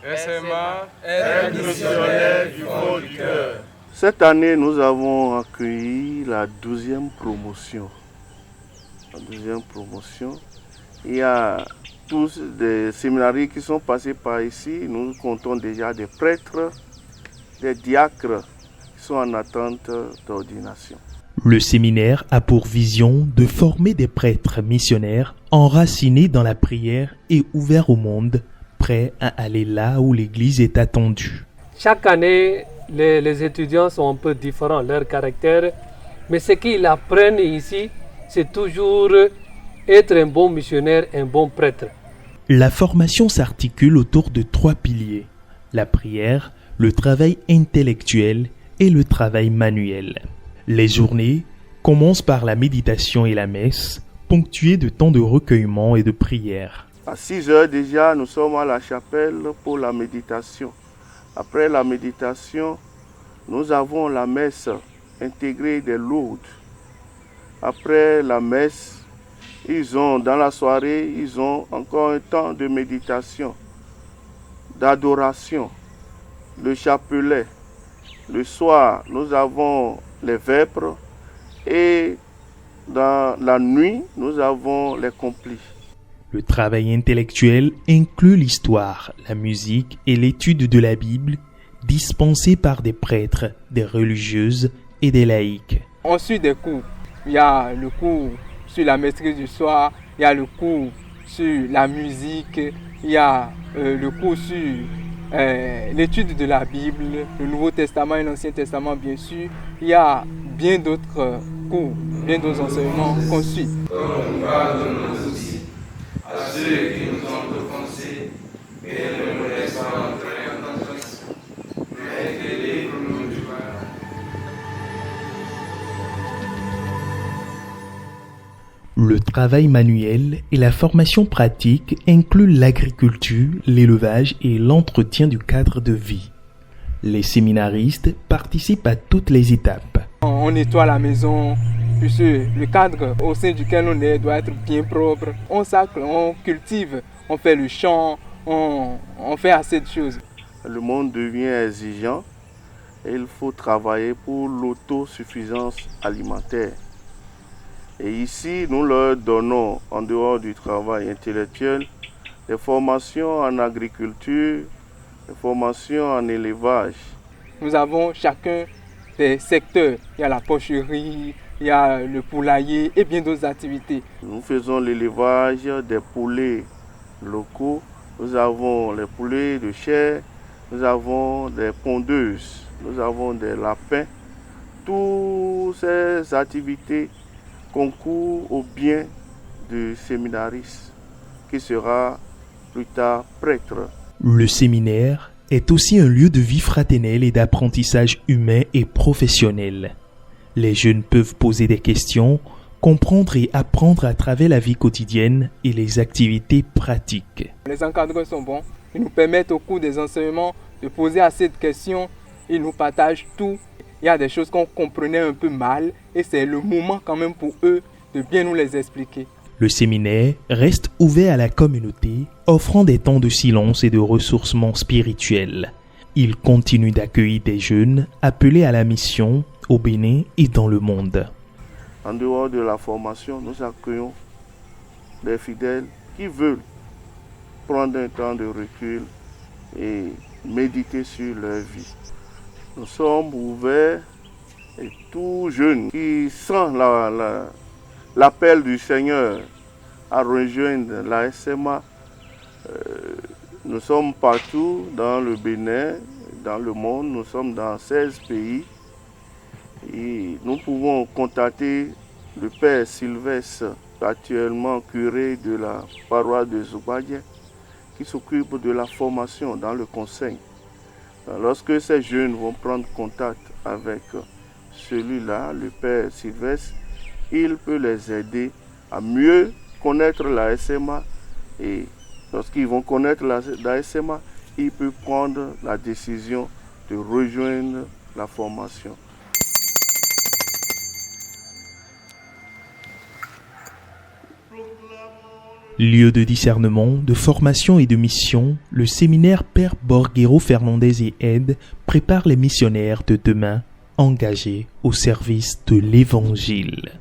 SMA est missionnaire du fond du cœur. Cette année, nous avons accueilli la 12e promotion. Il y a tous des séminaires qui sont passés par ici. Nous comptons déjà des prêtres, des diacres qui sont en attente d'ordination. Le séminaire a pour vision de former des prêtres missionnaires enracinés dans la prière et ouverts au monde, prêts à aller là où l'Église est attendue. Chaque année, les étudiants sont un peu différents, leur caractère, mais ce qu'ils apprennent ici, c'est toujours être un bon missionnaire, un bon prêtre. La formation s'articule autour de 3 piliers: la prière, le travail intellectuel et le travail manuel. Les journées commencent par la méditation et la messe, ponctuées de temps de recueillement et de prière. À 6 heures déjà, nous sommes à la chapelle pour la méditation. Après la méditation, nous avons la messe intégrée des Lourdes. Après la messe, dans la soirée, ils ont encore un temps de méditation, d'adoration, le chapelet. Le soir, nous avons les vêpres et dans la nuit, nous avons les complis. Le travail intellectuel inclut l'histoire, la musique et l'étude de la Bible, dispensée par des prêtres, des religieuses et des laïcs. On suit des cours. Il y a le cours sur la maîtrise du soir, il y a le cours sur la musique, il y a le cours sur l'étude de la Bible, le Nouveau Testament et l'Ancien Testament bien sûr. Il y a bien d'autres cours, bien d'autres enseignements qu'on suit. À ceux qui nous ont offensés, et ne nous laisse pas entrer en tentation, mais délivre-nous du mal. Le travail manuel et la formation pratique incluent l'agriculture, l'élevage et l'entretien du cadre de vie. Les séminaristes participent à toutes les étapes. On nettoie la maison, puisque le cadre au sein duquel on est doit être bien propre. On sacre, on cultive, on fait le champ, on fait assez de choses. Le monde devient exigeant et il faut travailler pour l'autosuffisance alimentaire. Et ici, nous leur donnons, en dehors du travail intellectuel, des formations en agriculture, des formations en élevage. Nous avons chacun des secteurs. Il y a la porcherie, il y a le poulailler et bien d'autres activités. Nous faisons l'élevage des poulets locaux. Nous avons les poulets de chair, nous avons des pondeuses, nous avons des lapins. Toutes ces activités concourent au bien du séminariste qui sera plus tard prêtre. Le séminaire est aussi un lieu de vie fraternelle et d'apprentissage humain et professionnel. Les jeunes peuvent poser des questions, comprendre et apprendre à travers la vie quotidienne et les activités pratiques. Les encadreurs sont bons, ils nous permettent au cours des enseignements de poser assez de questions, ils nous partagent tout. Il y a des choses qu'on comprenait un peu mal et c'est le moment quand même pour eux de bien nous les expliquer. Le séminaire reste ouvert à la communauté, offrant des temps de silence et de ressourcement spirituel. Il continue d'accueillir des jeunes appelés à la mission au Bénin et dans le monde. En dehors de la formation, nous accueillons des fidèles qui veulent prendre un temps de recul et méditer sur leur vie. Nous sommes ouverts et tout jeune qui sent l'appel du Seigneur à rejoindre la SMA. Nous sommes partout dans le Bénin, dans le monde, nous sommes dans 16 pays. Et nous pouvons contacter le Père Sylvestre, actuellement curé de la paroisse de Zougbadien, qui s'occupe de la formation dans le conseil. Lorsque ces jeunes vont prendre contact avec celui-là, le Père Sylvestre, il peut les aider à mieux connaître la SMA et lorsqu'ils vont connaître la SMA, ils peuvent prendre la décision de rejoindre la formation. Proclamons Lieu de discernement, de formation et de mission, le séminaire Père Borguero Fernandez et Aide prépare les missionnaires de demain engagés au service de l'Évangile.